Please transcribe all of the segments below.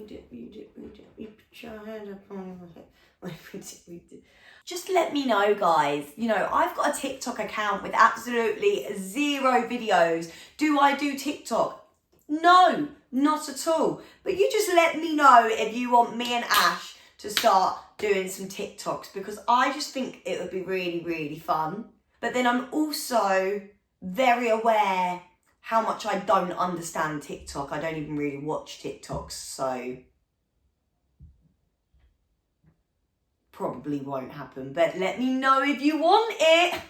put your hand up on my head. Just let me know, guys. You know, I've got a TikTok account with absolutely 0 videos. Do I do TikTok? No, not at all. But you just let me know if you want me and Ash to start doing some TikToks, because I just think it would be really, really fun. But then I'm also very aware how much I don't understand TikTok. I don't even really watch TikToks, so probably won't happen. But let me know if you want it.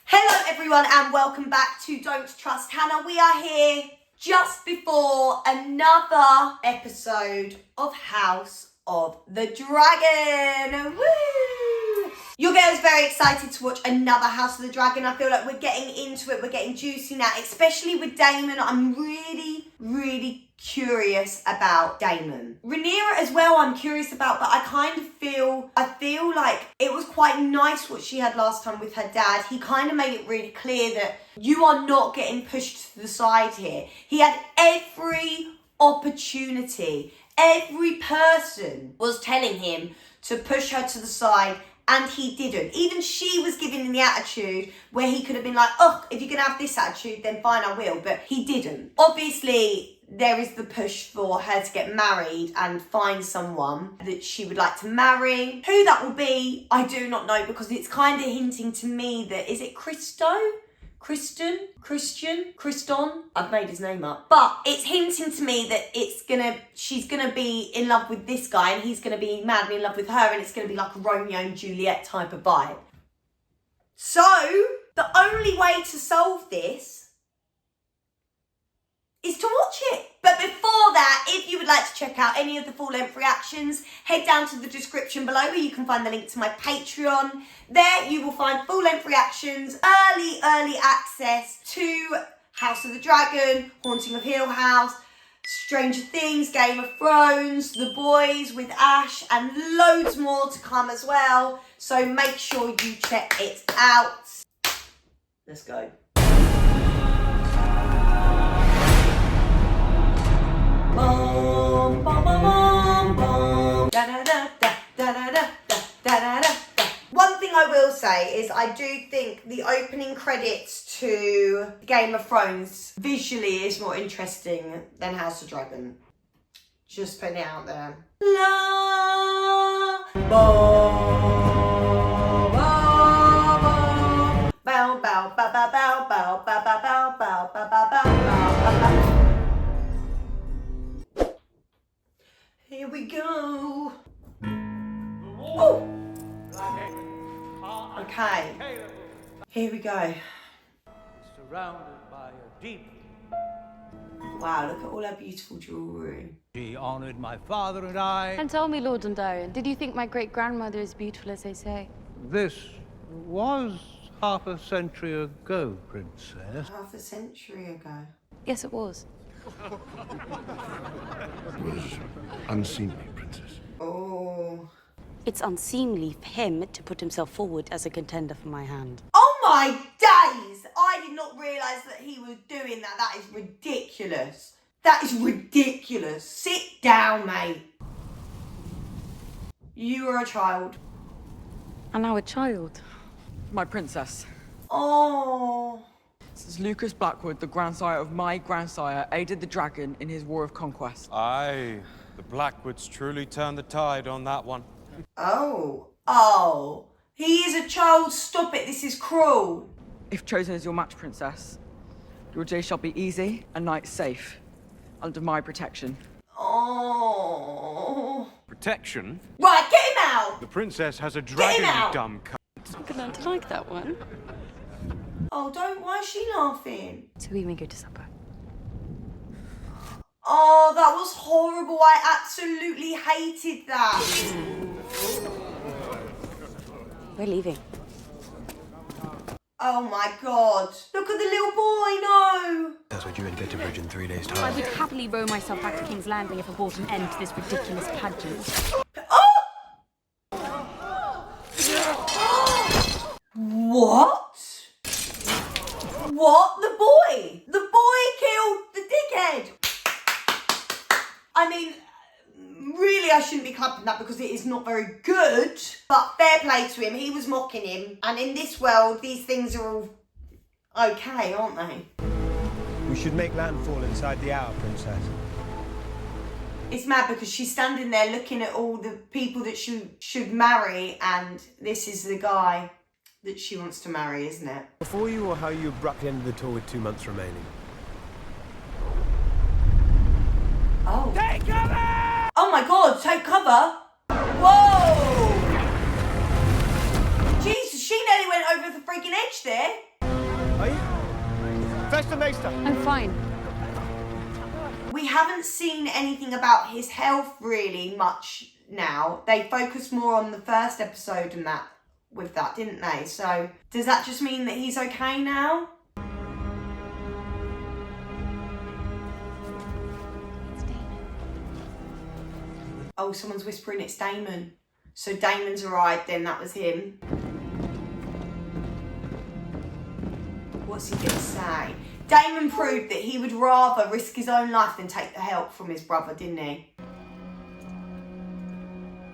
Hello everyone and welcome back to Don't Trust Hannah. We are here just before another episode of House of the Dragon. Woo! Your girl is very excited to watch another House of the Dragon. I feel like we're getting into it, we're getting juicy now, especially with Daemon. I'm really curious about Daemon. Rhaenyra as well I'm curious about, but I feel like it was quite nice what she had last time with her dad. He kind of made it really clear that you are not getting pushed to the side here. He had every opportunity. Every person was telling him to push her to the side, and he didn't. Even she was giving him the attitude where he could have been like, oh, if you're going to have this attitude, then fine, I will. But he didn't. Obviously, there is the push for her to get married and find someone that she would like to marry. Who that will be, I do not know, because it's kind of hinting to me that, is it Criston? I've made his name up. But it's hinting to me that she's gonna be in love with this guy and he's gonna be madly in love with her, and it's gonna be like a Romeo and Juliet type of vibe. So, the only way to solve this is to watch it. But before that, if you would like to check out any of the full-length reactions, head down to the description below where you can find the link to my Patreon. There you will find full-length reactions, early access to House of the Dragon, Haunting of Hill House, Stranger Things, Game of Thrones, The Boys with Ash, and loads more to come as well. So make sure you check it out. Let's go. Boom, boom, boom, boom, boom. Da, da, da, da, da, da, da, da, da, da. One thing I will say is I do think the opening credits to Game of Thrones visually is more interesting than House of Dragon. Just putting it out there. La, bow, bow, bow, bow, bow, bow, bow, bow, bow, bow, bow, bow, bow, bow, bow. Here we go. Oh. Okay. Here we go. Surrounded by a demon. Wow, look at all our beautiful jewellery. She honoured my father and I. And tell me, Lord Dondarrion, did you think my great-grandmother is beautiful as they say? This was half a century ago, Princess. Half a century ago. Yes, it was. It was unseemly, Princess. Oh. It's unseemly for him to put himself forward as a contender for my hand. Oh my days! I did not realise that he was doing that. That is ridiculous. That is ridiculous. Sit down, mate. You were a child. And now a child. My princess. Oh. This is Lucas Blackwood, the grandsire of my grandsire, aided the dragon in his war of conquest. Aye, the Blackwoods truly turned the tide on that one. Oh. Oh. He is a child. Stop it. This is cruel. If chosen as your match, princess, your day shall be easy and night safe, under my protection. Oh. Protection? Right, get him out. The princess has a dragon, you dumb cunt. I'm gonna like that one. Oh, don't. Why is she laughing? So we may go to supper. Oh, that was horrible. I absolutely hated that. We're leaving. Oh my God. Look at the little boy, no. That's what you and get to bridge in 3 days' I time. would happily row myself back to King's Landing if it brought an end to this ridiculous pageant. Oh! What? What? The boy? The boy killed the dickhead! I mean, really I shouldn't be clapping that because it is not very good, but fair play to him, he was mocking him, and in this world, these things are all okay, aren't they? We should make landfall inside the hour, Princess. It's mad because she's standing there looking at all the people that she should marry, and this is the guy that she wants to marry, isn't it? Before you, or how you abruptly ended the tour with 2 months remaining? Oh. Take cover! Oh my god, take cover? Whoa! Jesus, she nearly went over the freaking edge there. Are you? Festa Meister! I'm fine. We haven't seen anything about his health really much now. They focused more on the first episode and that, with that, didn't they? So, does that just mean that he's okay now? Oh, someone's whispering it's Daemon. So Daemon's arrived then, that was him. What's he gonna say? Daemon proved that he would rather risk his own life than take the help from his brother, didn't he?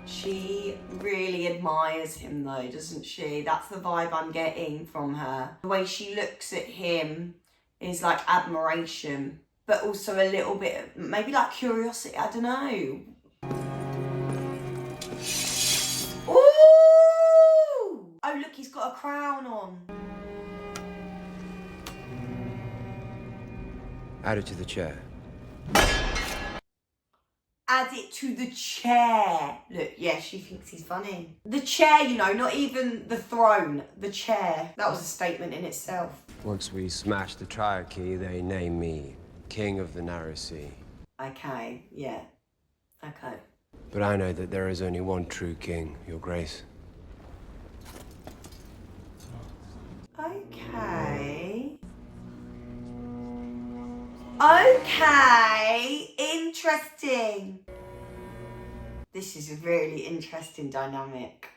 She really admires him though, doesn't she? That's the vibe I'm getting from her. The way she looks at him is like admiration, but also a little bit of maybe like curiosity, I don't know. Ooh! Oh look, he's got a crown on. Add it to the chair. Add it to the chair. Look, yeah, she thinks he's funny. The chair, you know, not even the throne. The chair. That was a statement in itself. Once we smash the triarchy, they name me King of the Narrow Sea. Okay, yeah. Okay. But I know that there is only one true king, Your Grace. Okay. Okay, interesting. This is a really interesting dynamic.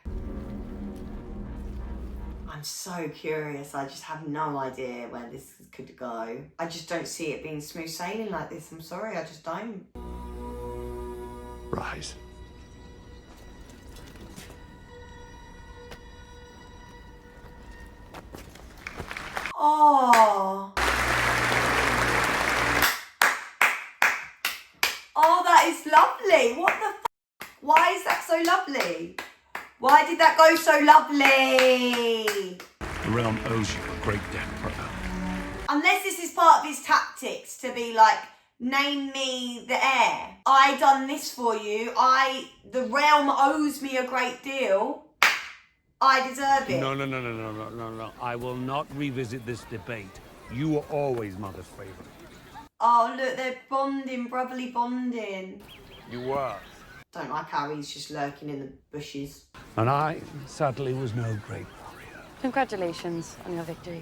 I'm so curious. I just have no idea where this could go. I just don't see it being smooth sailing like this. I'm sorry, I just don't. Rise. Oh. Oh, that is lovely. What the f***? Why is that so lovely? Why did that go so lovely? The realm owes you a great debt, brother. Unless this is part of his tactics to be like, name me the heir. I done this for you. The realm owes me a great deal. I deserve it. No. I will not revisit this debate. You were always Mother's favorite. Oh, look, they're bonding, brotherly bonding. You were. Don't like how he's just lurking in the bushes. And I, sadly, was no great warrior. Congratulations on your victory.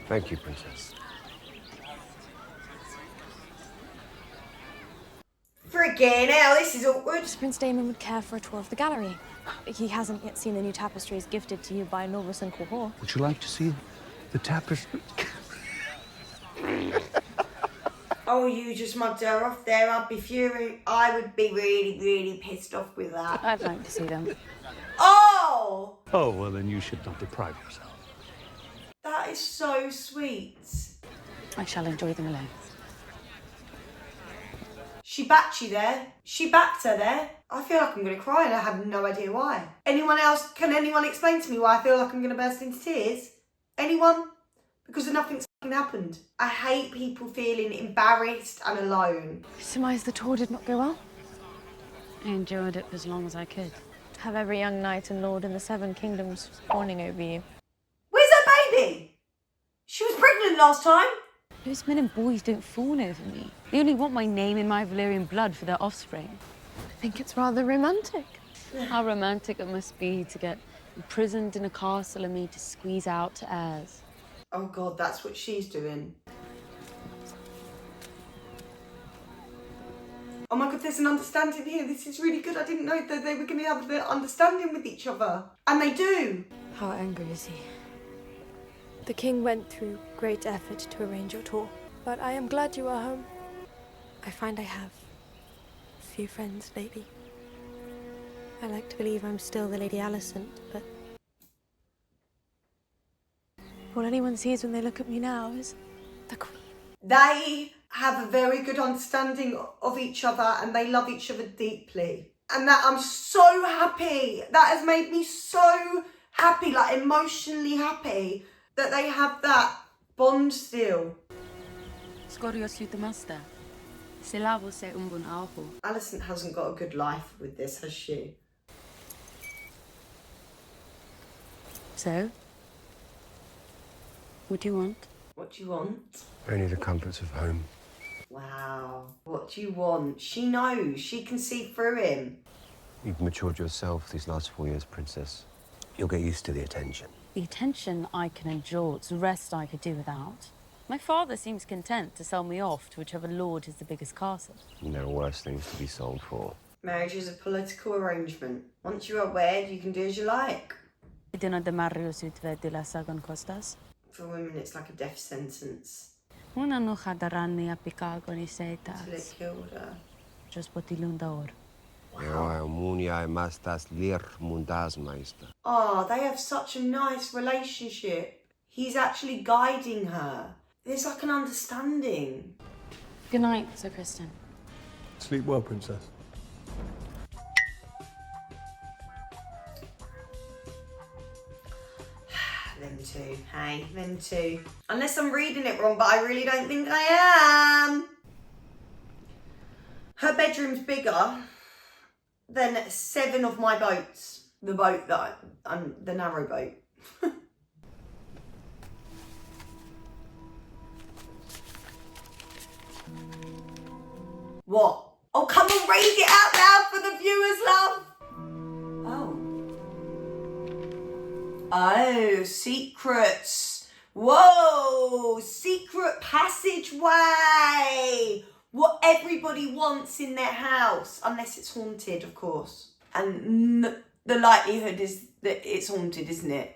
Thank you, Princess. Friggin' hell, this is awkward. Prince Daemon would care for a tour of the gallery. He hasn't yet seen the new tapestries gifted to you by Norbus and Cohort. Would you like to see the tapestry? Oh, you just mugged her off there. I'd be furious. I would be really, really pissed off with that. I'd like to see them. Oh! Oh, well, then you should not deprive yourself. That is so sweet. I shall enjoy them alone. She backed you there. She backed her there. I feel like I'm going to cry and I have no idea why. Anyone else? Can anyone explain to me why I feel like I'm going to burst into tears? Anyone? Because nothing's happened. I hate people feeling embarrassed and alone. Surmise the tour did not go well? I endured it for as long as I could. Have every young knight and lord in the 7 kingdoms fawning over you. Where's her baby? She was pregnant last time. Those men and boys don't fawn over me. They only want my name and my Valyrian blood for their offspring. I think it's rather romantic. How romantic it must be to get imprisoned in a castle and made to squeeze out to heirs. Oh God, that's what she's doing. Oh my God, there's an understanding here. This is really good. I didn't know that they were going to have the understanding with each other. And they do. How angry is he? The king went through great effort to arrange your tour, but I am glad you are home. I find I have few friends lately. I like to believe I'm still the Lady Alicent, but all anyone sees when they look at me now is the Queen. They have a very good understanding of each other and they love each other deeply. And that I'm so happy. That has made me so happy, like emotionally happy, that they have that bond still. Alicent hasn't got a good life with this, has she? So, what do you want? What do you want? Only the comforts of home. Wow. What do you want? She knows. She can see through him. You've matured yourself these last 4 years, Princess. You'll get used to the attention. The attention I can endure, it's the rest I could do without. My father seems content to sell me off to whichever lord has the biggest castle. There are worse things to be sold for. Marriage is a political arrangement. Once you are wed, you can do as you like. For women, it's like a death sentence. Until it killed her. Oh, they have such a nice relationship. He's actually guiding her. There's like an understanding. Good night, Sir Criston. Sleep well, Princess. Them two, hey, them two. Unless I'm reading it wrong, but I really don't think I am. Her bedroom's bigger than 7 of my boats. The boat that I'm the narrow boat. What? Oh, come and read it out loud for the viewers, love. Oh, secrets. Whoa, secret passageway. What everybody wants in their house, unless it's haunted, of course. And the likelihood is that it's haunted, isn't it?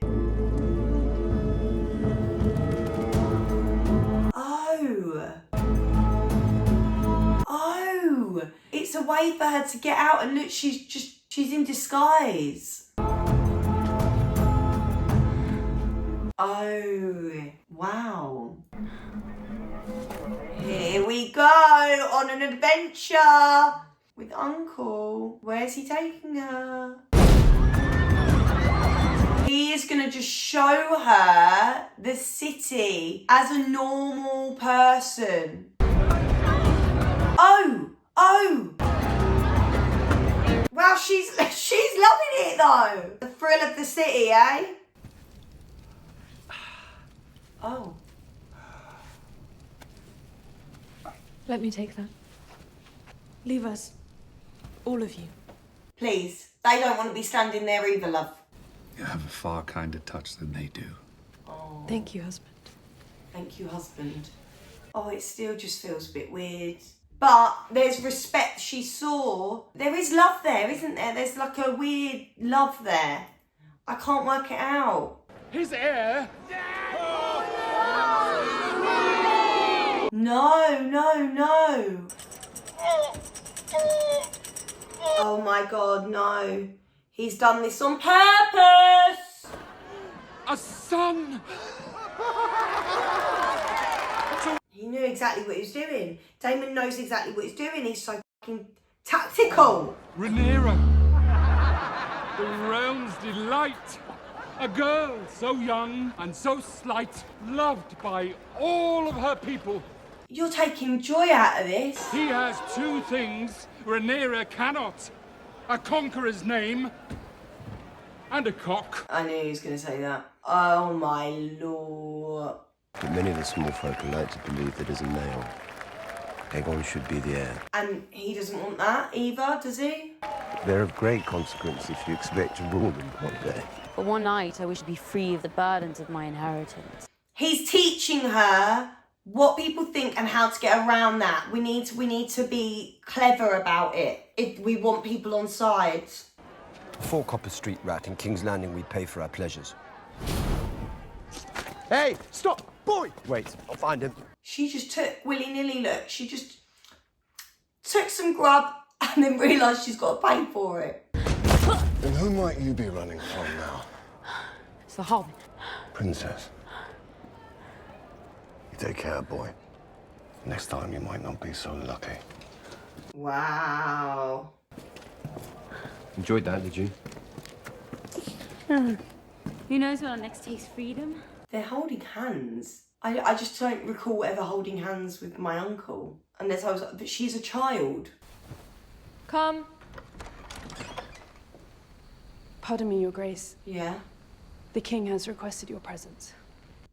Oh, it's a way for her to get out, and look, she's in disguise. Oh, wow. Here we go on an adventure with Uncle. Where's he taking her? He is going to just show her the city as a normal person. Oh. Wow, she's loving it though. The thrill of the city, eh? Oh. Let me take that. Leave us. All of you. Please. They don't want to be standing there either, love. You have a far kinder touch than they do. Oh. Thank you, husband. Thank you, husband. Oh, it still just feels a bit weird. But there's respect she saw. There is love there, isn't there? There's like a weird love there. I can't work it out. His heir? No. Oh my God, no. He's done this on purpose. A son! He knew exactly what he was doing. Daemon knows exactly what he's doing. He's so fucking tactical. Rhaenyra, the realm's delight. A girl so young and so slight, loved by all of her people. You're taking joy out of this. He has 2 things Rhaenyra cannot. A conqueror's name and a cock. I knew he was going to say that. Oh my Lord. But many of the small folk are like to believe that as a male, Aegon should be the heir. And he doesn't want that either, does he? They're of great consequence if you expect to rule them one day. For one night, I wish to be free of the burdens of my inheritance. He's teaching her what people think and how to get around that. We need to be clever about it if we want people on side. 4 copper street rat in King's Landing we pay for our pleasures. Hey, stop! Boy! Wait, I'll find him. She just took willy-nilly, look. She just took some grub and then realised she's got to pay for it. And who might you be running from now? It's the Hobbit. Princess. You take care, boy. Next time you might not be so lucky. Wow. Enjoyed that, did you? Who knows when our next taste freedom? They're holding hands. I just don't recall ever holding hands with my uncle. Unless I was like, but she's a child. Come. Pardon me, Your Grace. Yeah? The king has requested your presence.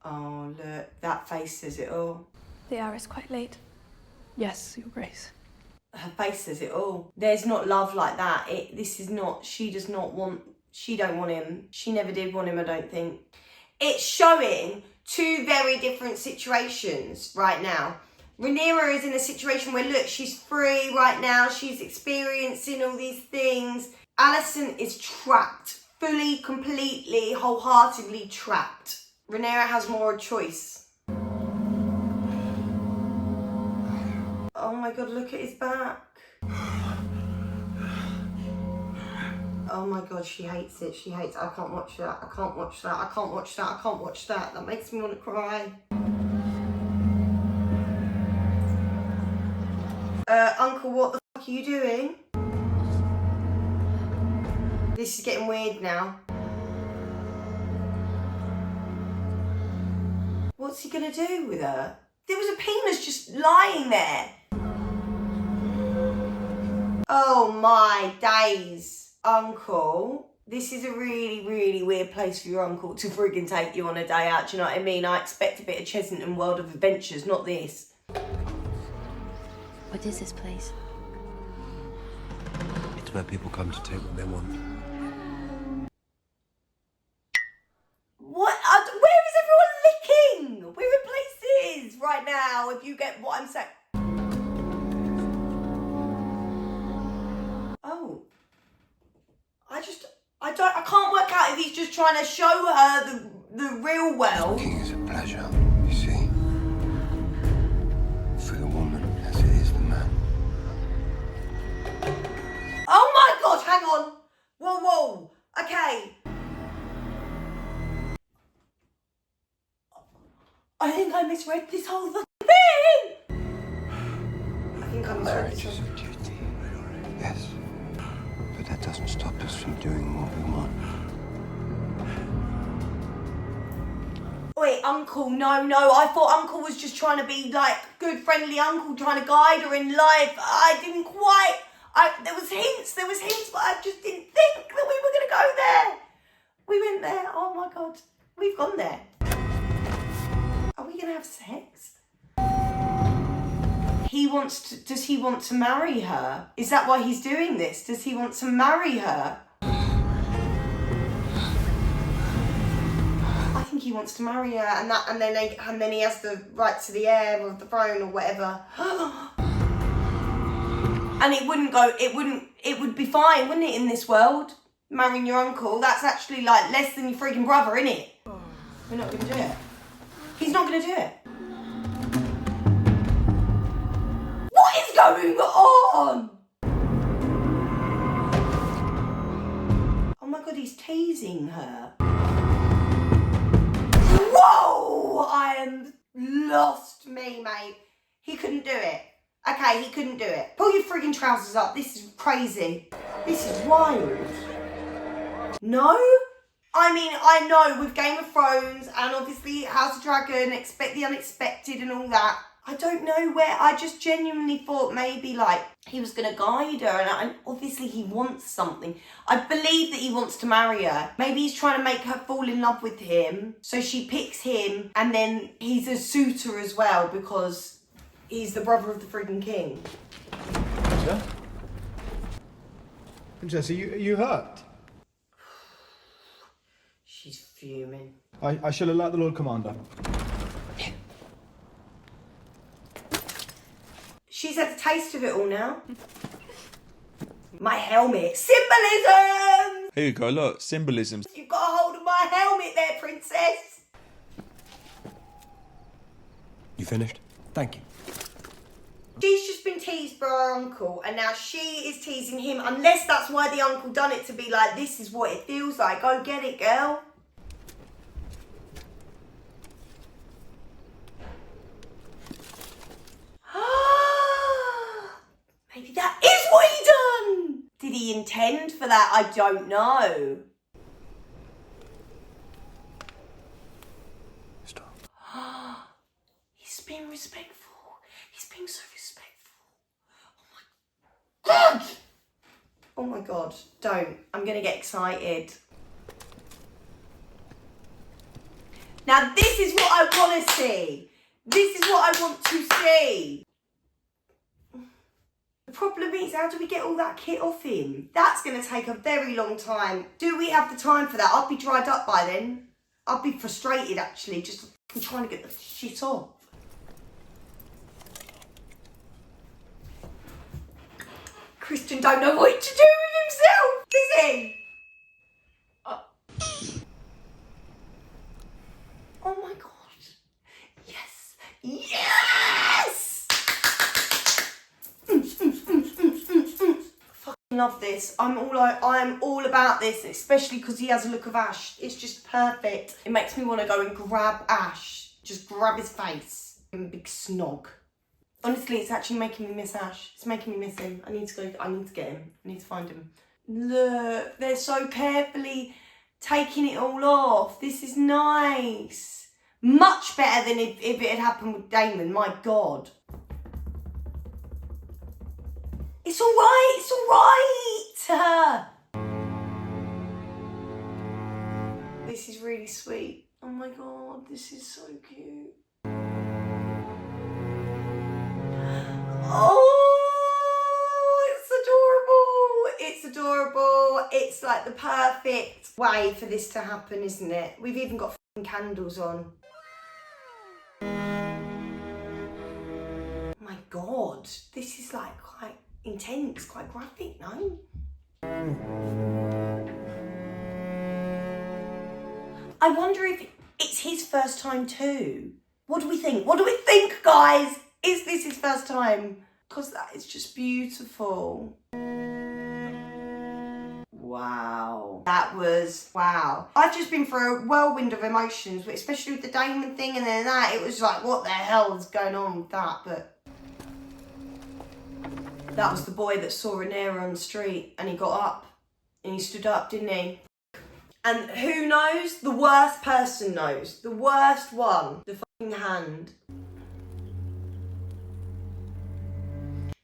Oh, look, that face says it all. The hour is quite late. Yes, Your Grace. Her face says it all. There's not love like that. This is not, she does not want, she don't want him. She never did want him, I don't think. It's showing two very different situations right now. Rhaenyra is in a situation where, look, she's free right now. She's experiencing all these things. Alicent is trapped. Fully, completely, wholeheartedly trapped. Rhaenyra has more a choice. Oh my God, look at his back. Oh my God, she hates it. She hates it. I can't watch that. I can't watch that. I can't watch that. I can't watch that. That makes me want to cry. Uncle, what the fuck are you doing? This is getting weird now. What's he gonna do with her? There was a penis just lying there. Oh my days. Uncle, this is a really, really weird place for your uncle to friggin' take you on a day out, do you know what I mean? I expect a bit of Chesington World of Adventures, not this. What is this place? It's where people come to take what they want. What? Where is everyone licking? We're in places right now, if you get what I'm saying. Oh. I can't work out if he's just trying to show her the real world. King is a pleasure, you see. For the woman as it is the man. Oh my God, hang on. Whoa, whoa. Okay. I think I misread this whole thing. I think I misread Marriage this is whole a duty. Yes. But that doesn't stop us from doing what we want. Wait, Uncle, no. I thought Uncle was just trying to be like good, friendly uncle, trying to guide her in life. I didn't quite. There was hints, but I just didn't think that we were going to go there. We went there. Oh my God. We've gone there. Are we going to have sex? Does he want to marry her? Is that why he's doing this? Does he want to marry her? I think he wants to marry her, and then he has the right to the heir of the throne or whatever. And it would be fine, wouldn't it, in this world? Marrying your uncle, that's actually like less than your freaking brother, innit? We're not gonna do it. He's not gonna do it. What is going on? Oh my God, he's teasing her. Whoa! I am lost me, mate. He couldn't do it. Okay, he couldn't do it. Pull your friggin' trousers up. This is crazy. This is wild. No? I mean, I know with Game of Thrones and obviously House of Dragon, expect the unexpected and all that. I don't know where, I just genuinely thought maybe like he was going to guide her and obviously he wants something. I believe that he wants to marry her. Maybe he's trying to make her fall in love with him. So she picks him and then he's a suitor as well because he's the brother of the friggin' king. Sir? Princess, are you hurt? She's fuming. I shall alert the Lord Commander. She's had a taste of it all now. My helmet. Symbolism! Here you go, look, symbolism. You've got a hold of my helmet there, princess. finished? Thank you. She's just been teased by her uncle, and now she is teasing him, unless that's why the uncle done it, to be like, this is what it feels like. Go get it, girl. Maybe that is what he done. Did he intend for that? I don't know. Stop. He's being respectful. He's being so respectful. Oh my God. Oh my God. Don't. I'm going to get excited. Now this is what I want to see. This is what I want to see. The problem is, how do we get all that kit off him? That's going to take a very long time. Do we have the time for that? I'll be dried up by then. I'll be frustrated, actually, just trying to get the shit off. Criston don't know what to do with himself, does he? Oh my God. Yes. Yes! Fucking love this. I'm all about this, especially because he has a look of Ash. It's just perfect. It makes me want to go and grab Ash. Just grab his face. Give him a big snog. Honestly, it's actually making me miss Ash. It's making me miss him. I need to get him. I need to find him. Look, they're so carefully taking it all off. This is nice. Much better than if it had happened with Daemon. My God. It's all right. It's all right. This is really sweet. Oh my God, this is so cute. Oh, it's adorable. It's adorable. It's like the perfect way for this to happen, isn't it? We've even got f***ing candles on. My God, this is like quite intense, quite graphic, no? I wonder if it's his first time too. What do we think? What do we think, guys? Is this his first time? Because that is just beautiful. Wow. That was, wow. I've just been through a whirlwind of emotions, but especially with the Daemon thing and then that, it was like, what the hell is going on with that? But that was the boy that saw Rhaenyra on the street and he got up and he stood up, didn't he? And who knows? The worst person knows. The worst one. The fucking hand.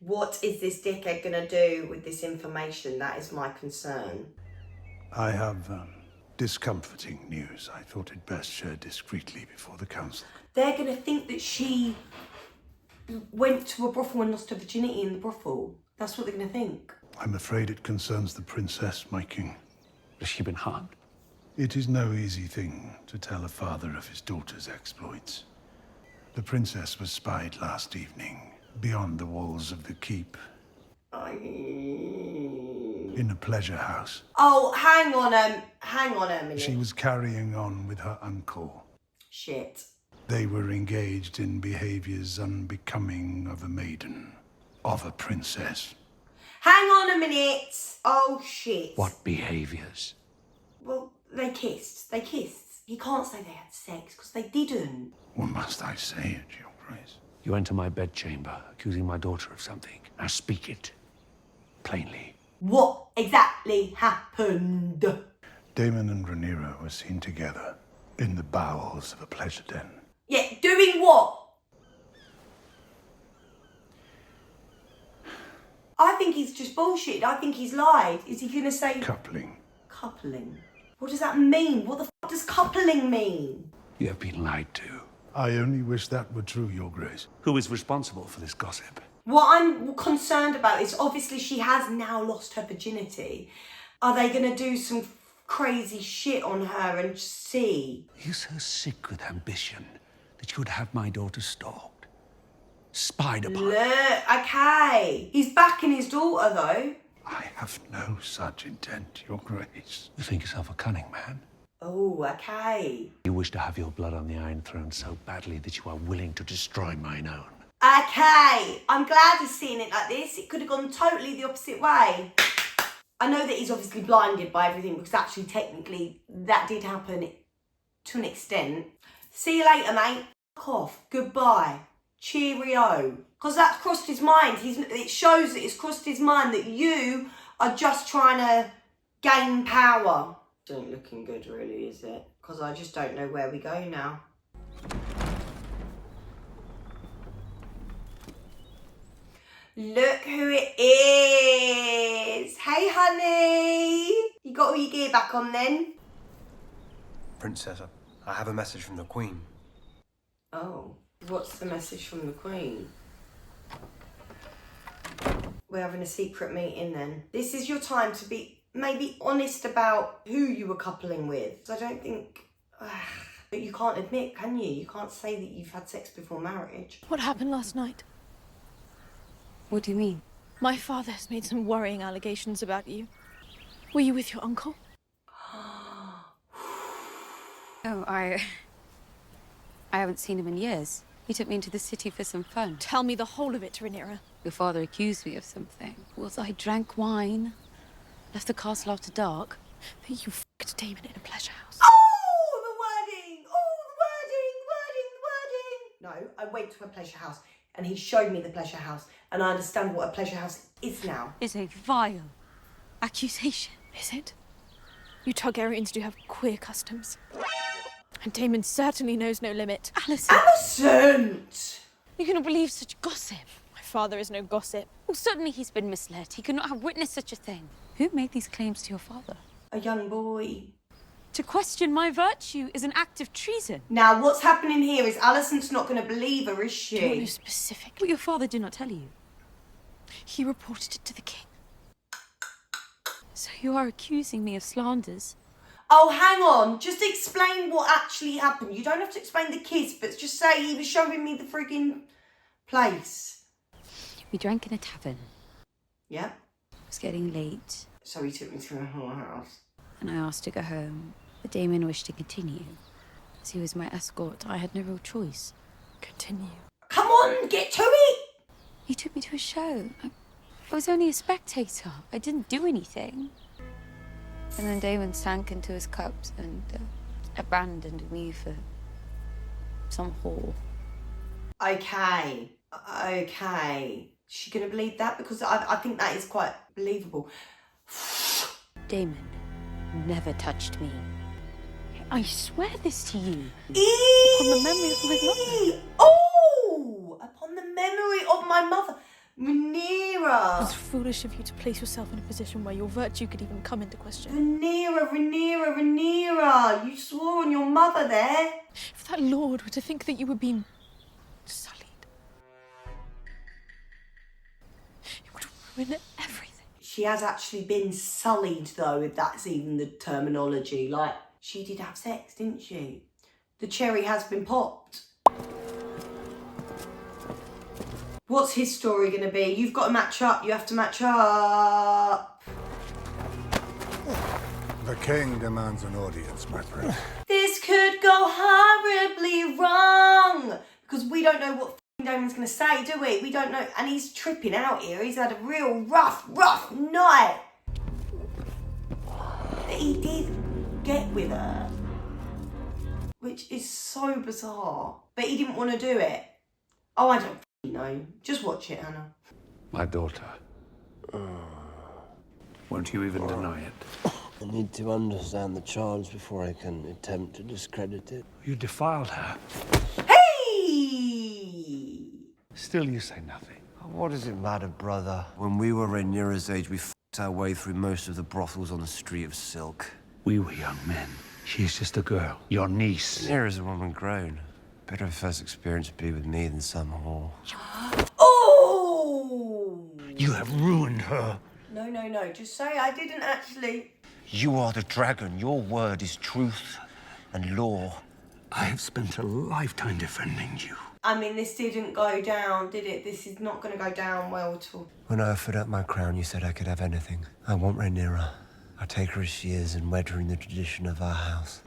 What is this dickhead gonna do with this information? That is my concern. I have discomforting news. I thought it best shared discreetly before the council. They're gonna think that she went to a brothel and lost her virginity in the brothel. That's what they're gonna think. I'm afraid it concerns the princess, my king. Has she been harmed? It is no easy thing to tell a father of his daughter's exploits. The princess was spied last evening, beyond the walls of the keep. In a pleasure house. Oh, hang on a minute. She was carrying on with her uncle. Shit. They were engaged in behaviors unbecoming of a maiden, of a princess. Hang on a minute. Oh, shit. What behaviors? Well, they kissed. They kissed. You can't say they had sex, because they didn't. What must I say at your grace? You enter my bedchamber, accusing my daughter of something. Now speak it. Plainly. What exactly happened? Daemon and Rhaenyra were seen together in the bowels of a pleasure den. Yeah, doing what? I think he's just bullshit. I think he's lied. Is he gonna say... Coupling. Coupling? What does that mean? What the fuck does coupling mean? You have been lied to. I only wish that were true, your grace. Who is responsible for this gossip? What I'm concerned about is obviously she has now lost her virginity. Are they going to do some crazy shit on her and see? You're so sick with ambition that you would have my daughter stalked, spied upon. Look, okay. He's backing his daughter though. I have no such intent, your grace. You think yourself a cunning man? Oh, okay. You wish to have your blood on the Iron Throne so badly that you are willing to destroy mine own. Okay, I'm glad he's seeing it like this. It could have gone totally the opposite way. I know that he's obviously blinded by everything because actually, technically, that did happen to an extent. See you later, mate. Fuck off. Goodbye. Cheerio. Because that's crossed his mind. It shows that it's crossed his mind that you are just trying to gain power. It ain't looking good, really, is it? Because I just don't know where we go now. Look who it is. Hey, honey. You got all your gear back on then? Princess, I have a message from the Queen. Oh, what's the message from the Queen? We're having a secret meeting then. This is your time to be maybe honest about who you were coupling with. I don't think... but you can't admit, can you? You can't say that you've had sex before marriage. What happened last night? What do you mean? My father has made some worrying allegations about you. Were you with your uncle? Oh, I haven't seen him in years. He took me into the city for some fun. Tell me the whole of it, Rhaenyra. Your father accused me of something. Was I drank wine, left the castle after dark? That you f***ed Daemon in a pleasure house. Oh, the wording! Oh, the wording! No, I went to a pleasure house and he showed me the pleasure house and I understand what a pleasure house is now. It's a vile accusation. Is it? You Targaryens do have queer customs. And Daemon certainly knows no limit. Alicent! Alicent! You cannot believe such gossip. My father is no gossip. Well, certainly he's been misled. He could not have witnessed such a thing. Who made these claims to your father? A young boy. To question my virtue is an act of treason. Now, what's happening here is Alicent's not going to believe her, is she? Do you know specific? What your father did not tell you. He reported it to the king. So you are accusing me of slanders? Oh, hang on. Just explain what actually happened. You don't have to explain the kiss, but just say he was showing me the frigging place. We drank in a tavern. Yeah. It was getting late. So he took me to a whole house. And I asked to go home. But Daemon wished to continue. As he was my escort, I had no real choice. Continue. Come on, get to it! He took me to a show. I was only a spectator. I didn't do anything. And then Daemon sank into his cups and abandoned me for some whore. Okay. Okay. Is she going to believe that? Because I think that is quite believable. Daemon never touched me. I swear this to you. Upon the memory of my mother. Oh! Upon the memory of my mother. Rhaenyra. It was foolish of you to place yourself in a position where your virtue could even come into question. Rhaenyra. You swore on your mother there. If that lord were to think that you were being sullied, it would ruin everything. She has actually been sullied, though, if that's even the terminology. Like, she did have sex, didn't she? The cherry has been popped. What's his story going to be? You've got to match up. You have to match up. The king demands an audience, my prince. This could go horribly wrong. Because we don't know what Daemon's going to say, do we? We don't know. And he's tripping out here. He's had a real rough night. But he did get with her. Which is so bizarre. But he didn't want to do it. Oh, I don't know. Just watch it, Hannah. My daughter. Won't you even deny it? I need to understand the charge before I can attempt to discredit it. You defiled her. Hey! Still you say nothing. What does it matter, brother? When we were Rhaenyra's age, we f***ed our way through most of the brothels on the Street of Silk. We were young men. She is just a girl. Your niece. Rhaenyra's a woman grown. Better her first experience be with me than some whore. Oh! You have ruined her. No. Just say I didn't actually. You are the dragon. Your word is truth and law. I have spent a lifetime defending you. I mean, this didn't go down, did it? This is not going to go down well at all. When I offered up my crown, you said I could have anything. I want Rhaenyra. I'll take her as she is and wed her in the tradition of our house.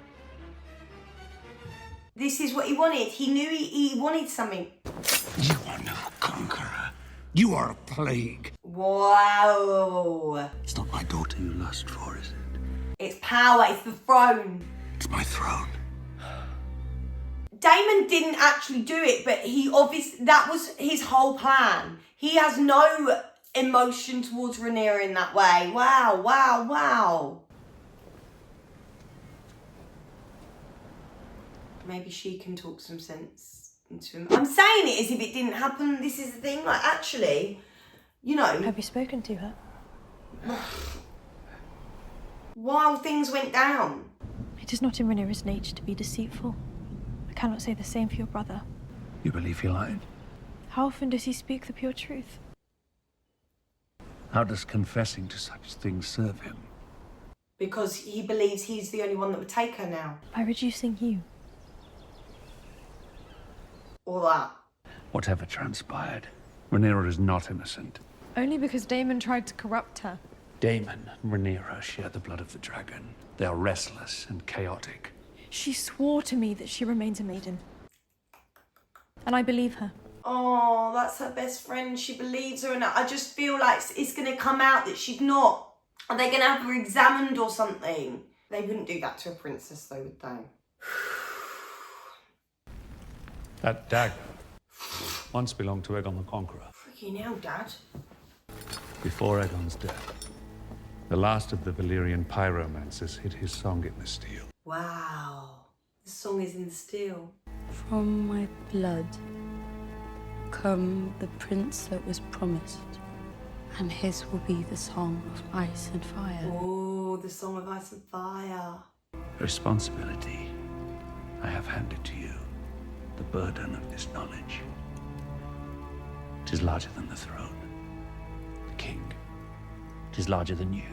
This is what he wanted. He knew he wanted something. You are no conqueror. You are a plague. Wow. It's not my daughter you lust for, is it? It's power. It's the throne. It's my throne. Daemon didn't actually do it, but that was his whole plan. He has no emotion towards Rhaenyra in that way. Wow, wow, wow. Maybe she can talk some sense into him. I'm saying it as if it didn't happen. This is the thing. Like, actually, you know. Have you spoken to her? While things went down. It is not in Rhaenyra's nature to be deceitful. I cannot say the same for your brother. You believe he lied? How often does he speak the pure truth? How does confessing to such things serve him? Because he believes he's the only one that would take her now. By reducing you. All that. Whatever transpired, Rhaenyra is not innocent. Only because Daemon tried to corrupt her. Daemon and Rhaenyra share the blood of the dragon. They are restless and chaotic. She swore to me that she remains a maiden. And I believe her. Oh, that's her best friend. She believes her, and I just feel like it's going to come out that she's not. Are they going to have her examined or something? They wouldn't do that to a princess, though, would they? That dagger once belonged to Aegon the Conqueror. Freaking hell, Dad. Before Aegon's death, the last of the Valyrian pyromancers hid his song in the steel. Wow. The song is in the steel. From my blood come the prince that was promised, and his will be the song of ice and fire. Oh, the song of ice and fire. Responsibility I have handed to you. The burden of this knowledge. It is larger than the throne. The king. It is larger than you.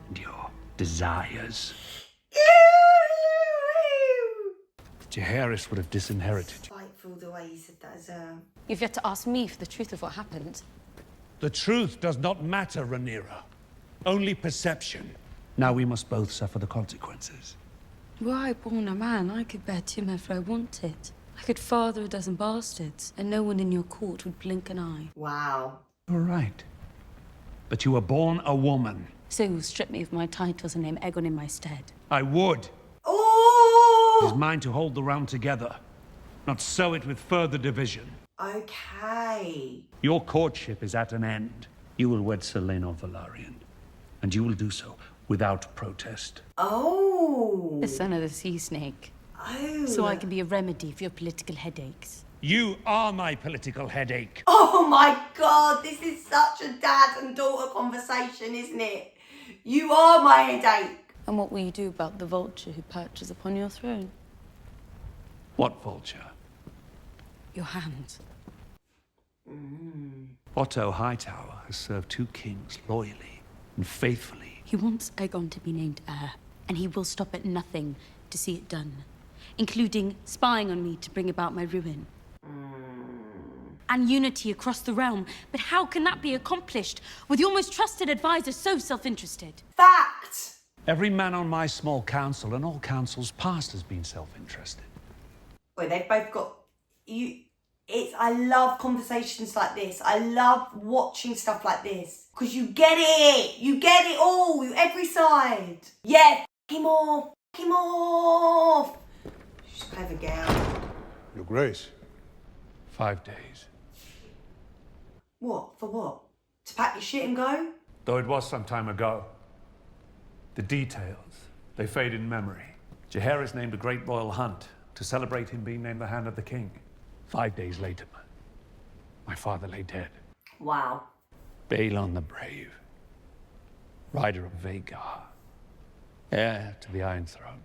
And your desires. Jaehaerys would have disinherited you. Spiteful the way you said that as a... You've yet to ask me for the truth of what happened. The truth does not matter, Rhaenyra. Only perception. Now we must both suffer the consequences. Were I born a man, I could bear Tim if I wanted. I could father a dozen bastards, and no one in your court would blink an eye. Wow. You're right. But you were born a woman. So you'll strip me of my titles and name Aegon in my stead. I would. Oh! It is mine to hold the realm together, not sow it with further division. Okay. Your courtship is at an end. You will wed Selena Velaryon, and you will do so without protest. Oh. The son of the sea snake. Oh. So I can be a remedy for your political headaches. You are my political headache. Oh my God, this is such a dad and daughter conversation, isn't it? You are my headache. And what will you do about the vulture who perches upon your throne? What vulture? Your hand. Otto Hightower has served 2 kings loyally and faithfully. He wants Aegon to be named heir, and he will stop at nothing to see it done, including spying on me to bring about my ruin. And unity across the realm. But how can that be accomplished with your most trusted advisor so self-interested? Fact! Every man on my small council and all councils past has been self-interested. Wait, they've both got... I love conversations like this. I love watching stuff like this. Because you get it. You get it all. Every side. Yeah, f*** him off. F*** him off. She's a clever girl. Your Grace. 5 days. What? For what? To pack your shit and go? Though it was some time ago. The details, they fade in memory. Jaehaerys named a great royal hunt to celebrate him being named the Hand of the King. 5 days later, my father lay dead. Wow. Balon the Brave, rider of Vhagar, heir to the Iron Throne,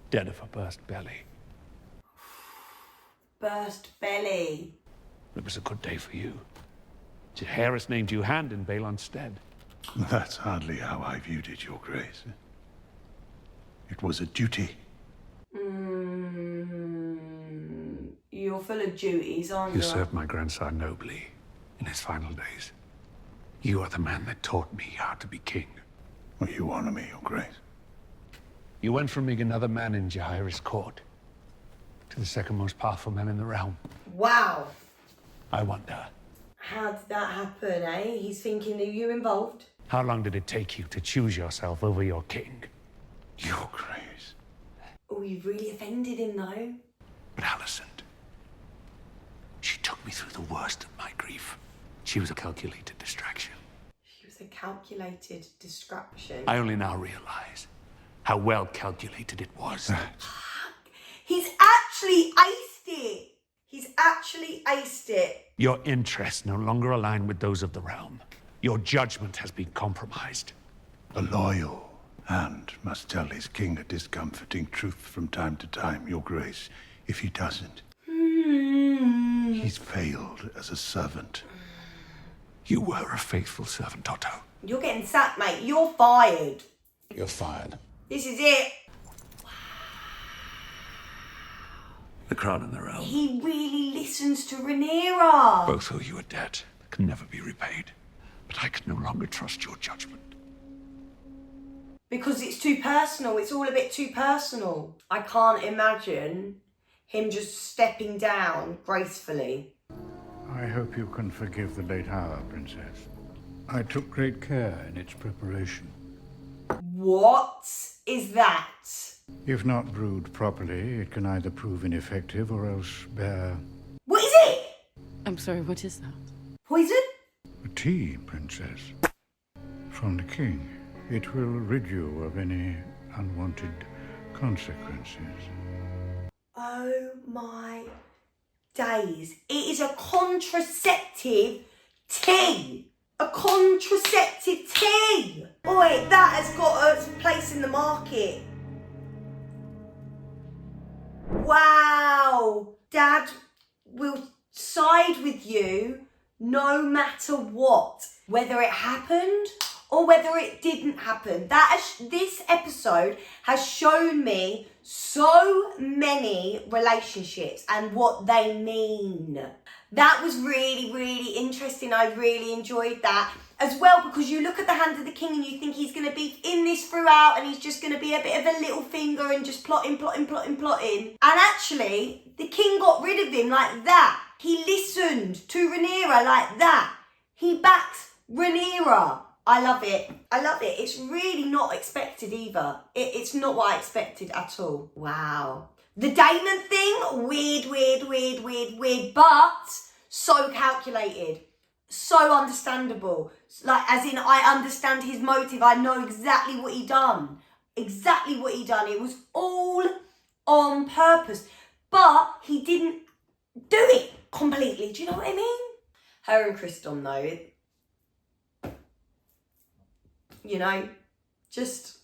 dead of a burst belly. Burst belly. It was a good day for you. Jaehaerys named you Hand in Balon's stead. That's hardly how I viewed it, Your Grace. It was a duty. You're full of duties, aren't you? You served my grandson nobly in his final days. You are the man that taught me how to be king. Well, you honor me, Your Grace. You went from being another man in Jaehaerys court to the second most powerful man in the realm. Wow. I wonder, How did that happen, eh? He's thinking, are you involved? how long did it take you to choose yourself over your king? Your Grace. Oh, you've really offended him, though. But Alicent, she took me through the worst of my grief. She was a calculated distraction. She was a calculated distraction. I only now realize how well calculated it was. He's actually aced it. He's actually aced it. Your interests no longer align with those of the realm. Your judgment has been compromised. A loyal hand must tell his king a discomforting truth from time to time, Your Grace. If he doesn't, he's failed as a servant. You were a faithful servant, Otto. You're getting sacked, mate. You're fired. You're fired. This is it. The crown and the realm. He really listens to Rhaenyra. Both owe you a debt that can never be repaid. But I can no longer trust your judgment. Because it's too personal. It's all a bit too personal. I can't imagine him just stepping down gracefully. I hope you can forgive the late hour, Princess. I took great care in its preparation. What is that? If not brewed properly, it can either prove ineffective or else bear... What is it? I'm sorry, what is that? Poison? a tea, Princess. From the king. It will rid you of any unwanted consequences. Oh my days. It is a contraceptive tea. A contraceptive tea. Boy, that has got a place in the market. Wow. Dad will side with you no matter what. Whether it happened or whether it didn't happen. This episode has shown me so many relationships and what they mean. That was really, really interesting. I really enjoyed that as well, because you look at the hand of the king and you think he's going to be in this throughout and he's just going to be a bit of a little finger and just plotting. And actually, the king got rid of him like that. He listened to Rhaenyra like that. He backs Rhaenyra. I love it. I love it. It's really not expected either. It's not what I expected at all. Wow. The Daemon thing, weird, but so calculated. So understandable. Like, as in, I understand his motive. I know exactly what he done. Exactly what he done. It was all on purpose. But he didn't do it completely. Do you know what I mean? Her and Criston, though, you know, just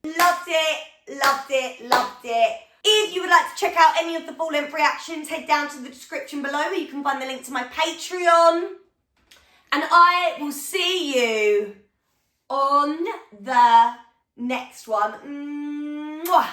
loved it. If you would like to check out any of the full-length reactions, head down to the description below where you can find the link to my Patreon. And I will see you on the next one. Mwah.